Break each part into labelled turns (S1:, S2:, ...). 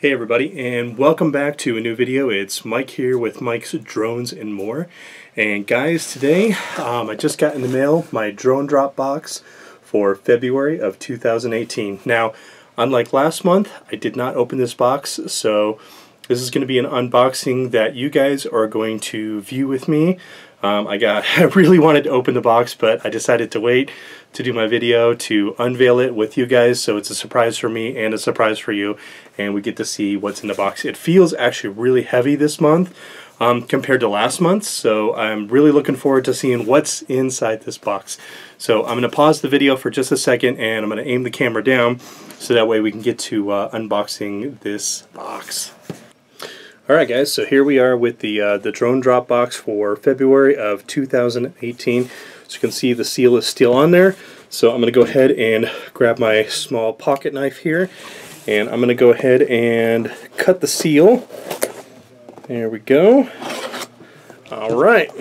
S1: Hey everybody, and welcome back to a new video. It's Mike here with Mike's Drones and More. And guys, today I just got in the mail my DroneDrop box for February of 2018. Now, unlike last month, I did not open this box, so this is going to be an unboxing that you guys are going to view with me. I really wanted to open the box, but I decided to wait to do my video to unveil it with you guys, so it's a surprise for me and a surprise for you, and we get to see what's in the box. It feels actually really heavy this month compared to last month, so I'm really looking forward to seeing what's inside this box. So I'm going to pause the video for just a second, and I'm going to aim the camera down so that way we can get to unboxing this box. Alright guys, so here we are with the DroneDrop box for February of 2018. So you can see the seal is still on there. So I'm going to go ahead and grab my small pocket knife here, and I'm going to go ahead and cut the seal. There we go. Alright,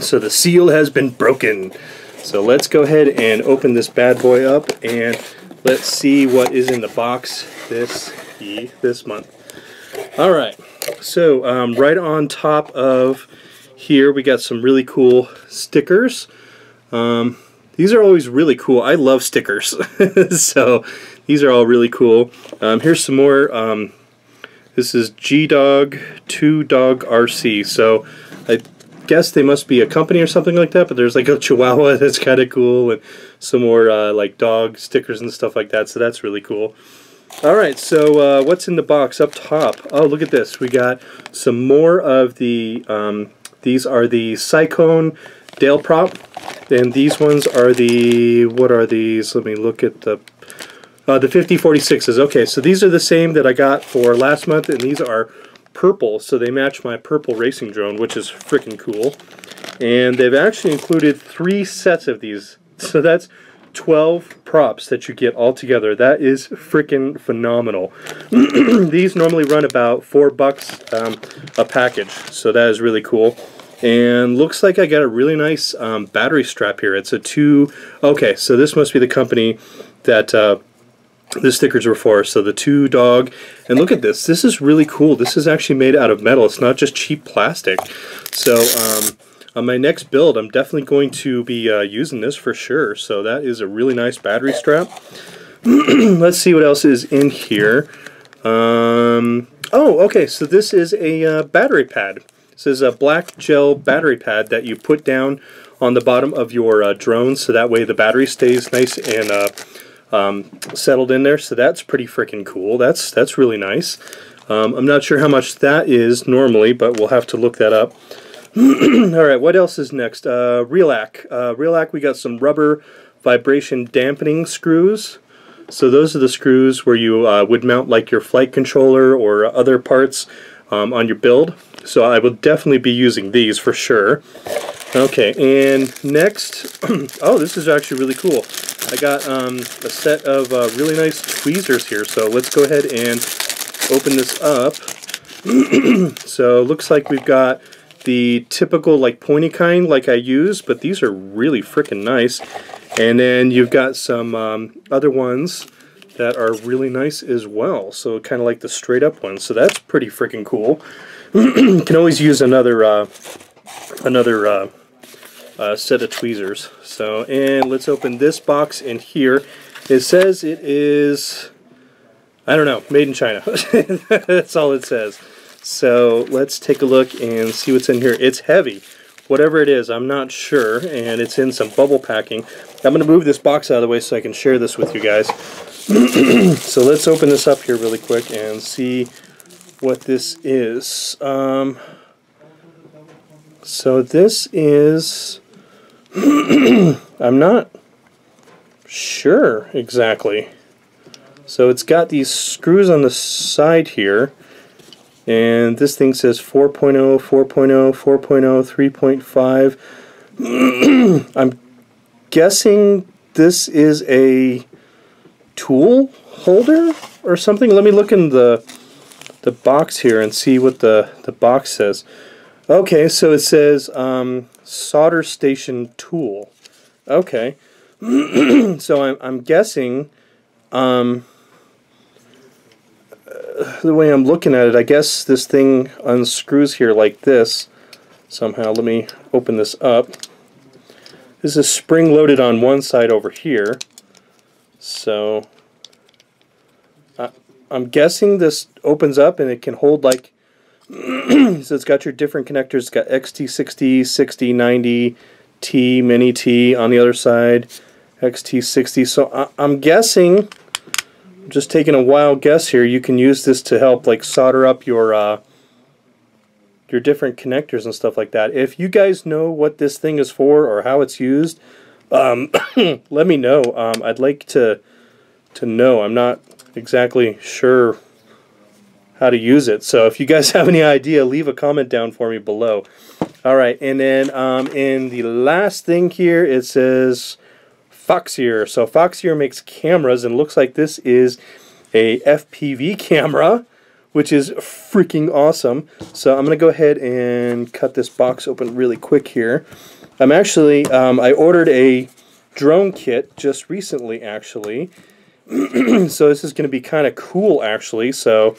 S1: so the seal has been broken. So let's go ahead and open this bad boy up, and let's see what is in the box this month. Alright, so right on top of here we got some really cool stickers. These are always really cool. I love stickers. So these are all really cool. Here's some more. This is G-Dog 2-Dog RC. So I guess they must be a company or something like that, but there's like a Chihuahua that's kind of cool, and some more like dog stickers and stuff like that. So that's really cool. Alright, so what's in the box up top? Oh, look at this. We got some more of the, these are the Cyclone Dale Prop, and these ones are the, what are these? Let me look at the 5046s. Okay, so these are the same that I got for last month, and these are purple, so they match my purple racing drone, which is freaking cool. And they've actually included 3 sets of these, so that's 12 props that you get all together. That is freaking phenomenal. These normally run about $4 a package, so that is really cool. And looks like I got a really nice battery strap here. It's a okay, so this must be the company that the stickers were for. So the 2-Dog, and look at this. This is really cool. This is actually made out of metal. It's not just cheap plastic. So on my next build, I'm definitely going to be using this for sure. So that is a really nice battery strap. Let's see what else is in here. Oh, okay, so this is a battery pad. This is a black gel battery pad that you put down on the bottom of your drone, so that way the battery stays nice and settled in there. So that's pretty freaking cool. That's really nice. I'm not sure how much that is normally, but we'll have to look that up. Alright, what else is next? Relac, we got some rubber vibration dampening screws. So those are the screws where you would mount like your flight controller or other parts on your build. So I will definitely be using these for sure. Okay, and next, oh, this is actually really cool. I got a set of really nice tweezers here, so let's go ahead and open this up. So looks like we've got the typical like pointy kind like I use, but these are really freaking nice. And then you've got some other ones that are really nice as well, so kind of like the straight up ones, so that's pretty freaking cool. You can always use another set of tweezers. So, and let's open this box in here. It says it is, I don't know, made in China. That's all it says. So let's take a look and see what's in here. It's heavy. Whatever it is, I'm not sure, and it's in some bubble packing. I'm going to move this box out of the way so I can share this with you guys. So let's open this up here really quick and see what this is. So this is, I'm not sure exactly. So it's got these screws on the side here, and this thing says 4.0, 4.0, 4.0, 3.5. I'm guessing this is a tool holder or something. Let me look in the box here and see what the box says. Okay, so it says solder station tool. Okay. So I'm guessing the way I'm looking at it, I guess this thing unscrews here like this somehow. Let me open this up. This is spring loaded on one side over here, so I'm guessing this opens up and it can hold like so it's got your different connectors. It's got XT60, 60, 90, T, mini T on the other side, XT60. So I'm guessing, just taking a wild guess here, you can use this to help like solder up your different connectors and stuff like that. If you guys know what this thing is for or how it's used, let me know. I'd like to know. I'm not exactly sure how to use it, so if you guys have any idea, leave a comment down for me below. Alright, and then in the last thing here, it says Foxier. So Foxier makes cameras, and looks like this is a FPV camera, which is freaking awesome. So I'm going to go ahead and cut this box open really quick here. I'm actually, I ordered a drone kit just recently, actually. So this is going to be kind of cool, actually. So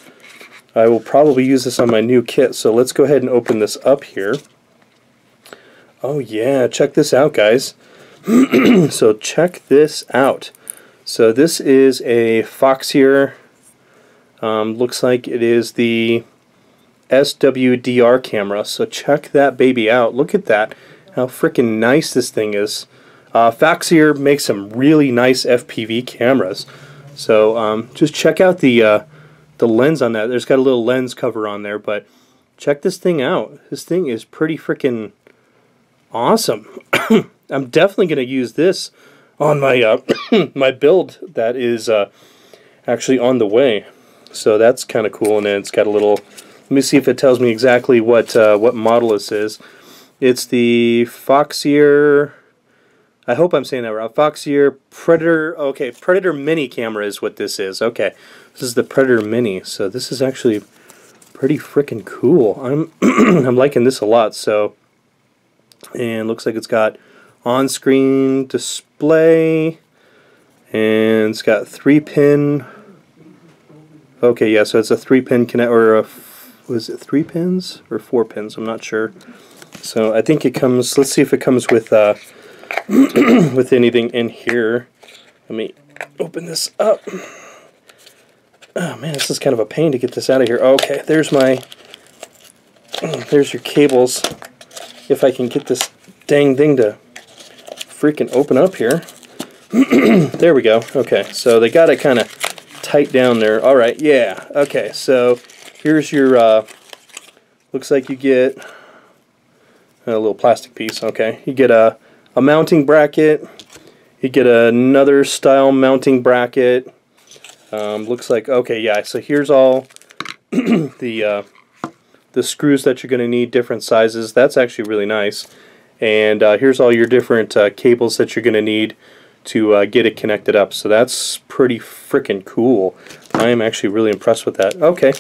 S1: I will probably use this on my new kit. So let's go ahead and open this up here. Oh yeah, check this out, guys. So check this out. So this is a Foxier. Looks like it is the SWDR camera. So check that baby out. Look at that. How freaking nice this thing is. Foxier makes some really nice FPV cameras. So just check out the lens on that. There's got a little lens cover on there, but check this thing out. This thing is pretty freaking awesome. I'm definitely going to use this on my my build that is actually on the way. So that's kind of cool. And then it's got a little. Let me see if it tells me exactly what model this is. It's the Foxier. I hope I'm saying that right. Foxier Predator. Okay, Predator Mini camera is what this is. Okay, this is the Predator Mini. So this is actually pretty freaking cool. I'm I'm liking this a lot. So, and looks like it's got on-screen display, and it's got 3-pin. Okay, yeah. So it's a 3-pin connect, or was it 3 pins or 4 pins? I'm not sure. So I think it comes. Let's see if it comes with with anything in here. Let me open this up. Oh man, this is kind of a pain to get this out of here. Okay, there's your cables. If I can get this dang thing to freaking open up here. There we go. Okay, so they got it kind of tight down there. Alright, yeah. Okay, so here's your, looks like you get a little plastic piece. Okay, you get a mounting bracket. You get another style mounting bracket. Looks like, okay, yeah, so here's all the screws that you're going to need, different sizes. That's actually really nice. And here's all your different cables that you're going to need to get it connected up. So that's pretty freaking cool. I am actually really impressed with that. Okay.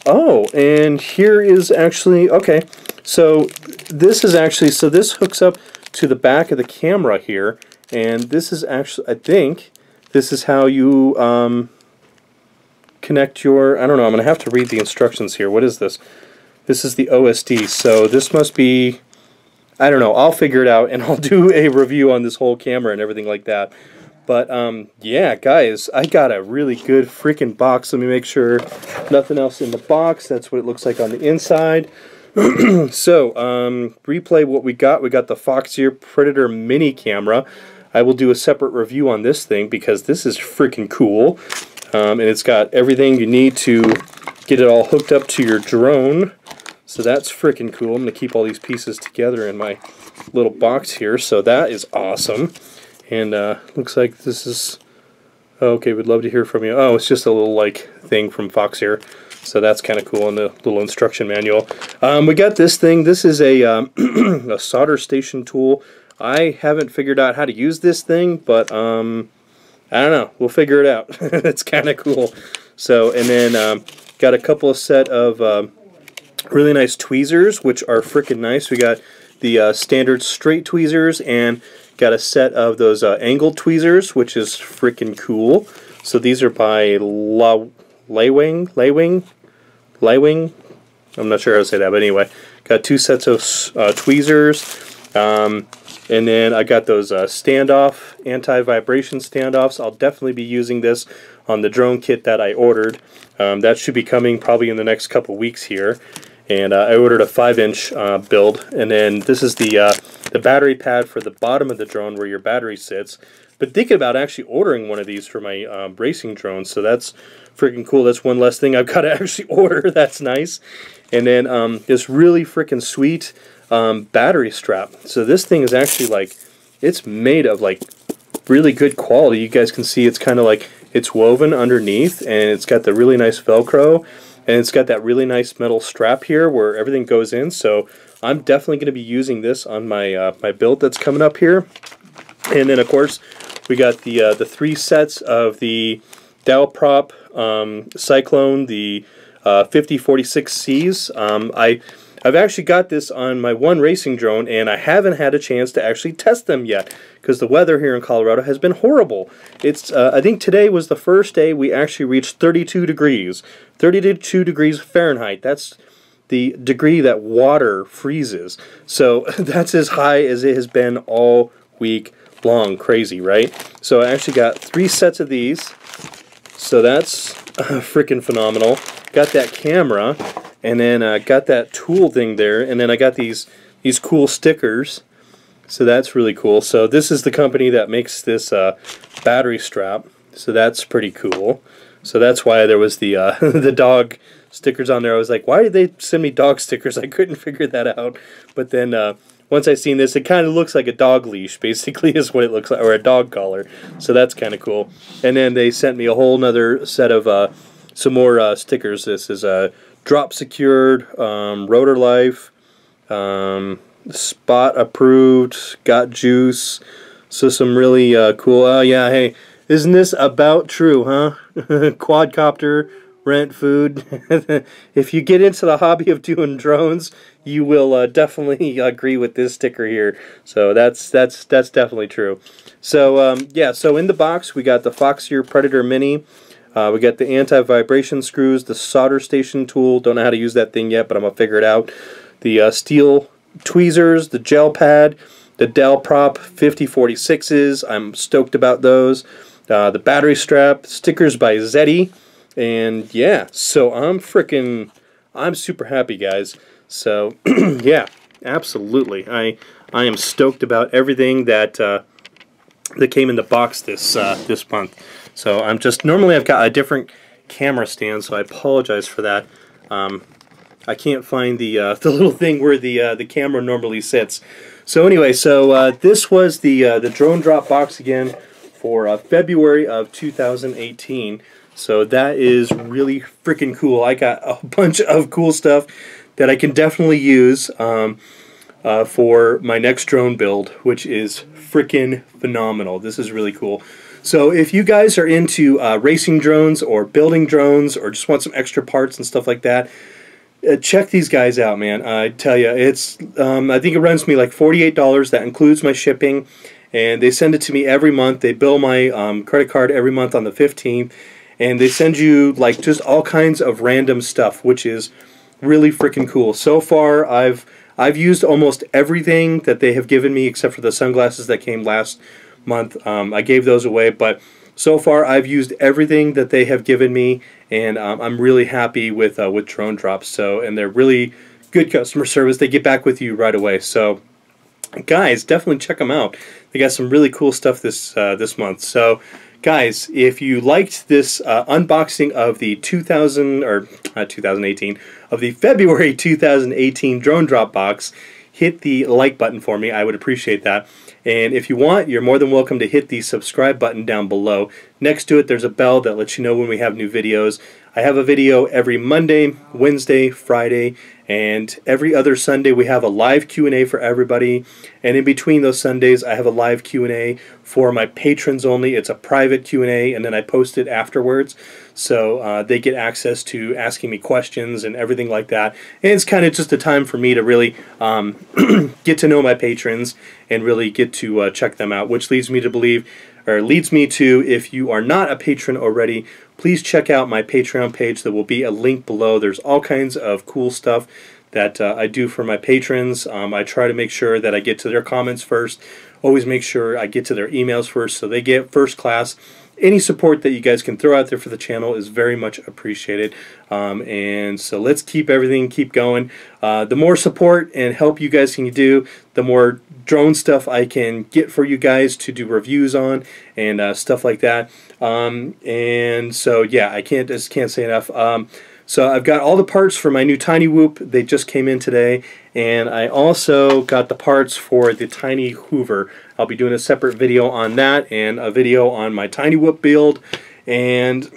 S1: Oh, and here is actually, okay, so this is actually, so this hooks up to the back of the camera here, and this is actually, I think, this is how you connect your, I don't know, I'm going to have to read the instructions here. What is this? This is the OSD, so this must be, I don't know, I'll figure it out, and I'll do a review on this whole camera and everything like that. But, yeah, guys, I got a really good freaking box. Let me make sure nothing else in the box. That's what it looks like on the inside. So, replay what we got. We got the Foxier Predator Mini camera. I will do a separate review on this thing because this is freaking cool. And it's got everything you need to get it all hooked up to your drone. So that's freaking cool. I'm going to keep all these pieces together in my little box here. So that is awesome. And looks like this is, okay, we'd love to hear from you. Oh, it's just a little like thing from Foxier. So that's kind of cool in the little instruction manual. We got this thing. This is a, a solder station tool. I haven't figured out how to use this thing, but I don't know. We'll figure it out. It's kind of cool. So, and then got a couple of set of really nice tweezers, which are freaking nice. We got the standard straight tweezers and got a set of those angled tweezers, which is freaking cool. So these are by Laywing. I'm not sure how to say that, but anyway, got 2 sets of tweezers, and then I got those standoff, anti-vibration standoffs. I'll definitely be using this on the drone kit that I ordered. That should be coming probably in the next couple weeks here. And I ordered a 5-inch build, and then this is the battery pad for the bottom of the drone where your battery sits. But thinking about actually ordering one of these for my racing drone, so that's freaking cool. That's one less thing I've got to actually order. That's nice. And then this really freaking sweet battery strap. So this thing is actually like, it's made of like really good quality. You guys can see it's kind of like it's woven underneath, and it's got the really nice Velcro. And it's got that really nice metal strap here where everything goes in. So I'm definitely going to be using this on my my build that's coming up here. And then of course we got the 3 sets of the DroneDrop Cyclone, the 5046Cs. I've actually got this on my one racing drone, and I haven't had a chance to actually test them yet because the weather here in Colorado has been horrible. It's I think today was the first day we actually reached 32 degrees. 32 degrees Fahrenheit. That's the degree that water freezes. So that's as high as it has been all week long. Crazy, right? So I actually got 3 sets of these. So that's freaking phenomenal. Got that camera, and then got that tool thing there, and then I got these cool stickers. So that's really cool. So this is the company that makes this battery strap. So that's pretty cool. So that's why there was the the dog stickers on there. I was like, why did they send me dog stickers? I couldn't figure that out. But then once I seen this, it kind of looks like a dog leash, basically, is what it looks like, or a dog collar. So that's kind of cool. And then they sent me a whole nother set of some more stickers. This is drop secured, rotor life, spot approved, got juice. So some really cool. Oh yeah, hey, isn't this about true, huh? Quadcopter, rent food. If you get into the hobby of doing drones, you will definitely agree with this sticker here. So that's definitely true. So yeah, so in the box we got the Foxier Predator Mini. We got the anti-vibration screws, the solder station tool. Don't know how to use that thing yet, but I'm gonna figure it out. The steel tweezers, the gel pad, the DroneDrop 5046s. I'm stoked about those. The battery strap, stickers by Zeddy, and yeah, so I'm super happy, guys. So yeah, absolutely, I am stoked about everything that that came in the box this this month. So I'm just, normally I've got a different camera stand, so I apologize for that. I can't find the little thing where the camera normally sits. So anyway, so this was the DroneDrop box again for February of 2018. So that is really freaking cool. I got a bunch of cool stuff that I can definitely use for my next drone build, which is freaking phenomenal. This is really cool. So if you guys are into racing drones or building drones or just want some extra parts and stuff like that, check these guys out, man. I tell you, it's I think it runs me like $48. That includes my shipping, and they send it to me every month. They bill my credit card every month on the 15th, and they send you like just all kinds of random stuff, which is really freaking cool. So far, I've used almost everything that they have given me except for the sunglasses that came last month. I gave those away, but so far I've used everything that they have given me, and I'm really happy with DroneDrop. So, and they're really good customer service. They get back with you right away. So guys, definitely check them out. They got some really cool stuff this this month. So guys, if you liked this unboxing of the 2018 of the February 2018 DroneDrop box, hit the like button for me. I would appreciate that. And if you want, you're more than welcome to hit the subscribe button down below. Next to it, there's a bell that lets you know when we have new videos. I have a video every Monday, Wednesday, Friday, and every other Sunday we have a live Q&A for everybody. And in between those Sundays, I have a live Q&A for my patrons only. It's a private Q&A, and then I post it afterwards. So they get access to asking me questions and everything like that. And it's kind of just a time for me to really get to know my patrons and really get to check them out, which leads me to believe or leads me to, if you are not a patron already, please check out my Patreon page. There will be a link below. There's all kinds of cool stuff that I do for my patrons. I try to make sure that I get to their comments first. Always make sure I get to their emails first so they get first class. Any support that you guys can throw out there for the channel is very much appreciated. And so let's keep going. The more support and help you guys can do, the more drone stuff I can get for you guys to do reviews on and stuff like that. And so yeah, I just can't say enough. So I've got all the parts for my new Tiny Whoop. They just came in today. And I also got the parts for the Tiny Hoover. I'll be doing a separate video on that and a video on my Tiny Whoop build and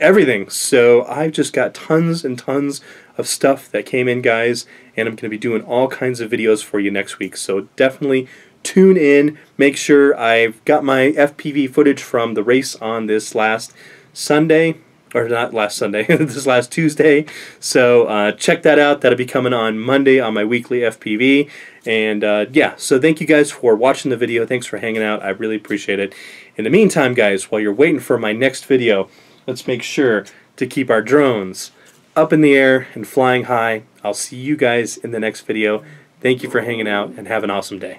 S1: everything. So I've just got tons and tons of stuff that came in, guys, and I'm going to be doing all kinds of videos for you next week. So definitely tune in. Make sure I've got my FPV footage from the race on this last Sunday. Or not last Sunday, this last Tuesday. So check that out. That'll be coming on Monday on my weekly FPV. And yeah, so thank you guys for watching the video. Thanks for hanging out. I really appreciate it. In the meantime, guys, while you're waiting for my next video, let's make sure to keep our drones up in the air and flying high. I'll see you guys in the next video. Thank you for hanging out and have an awesome day.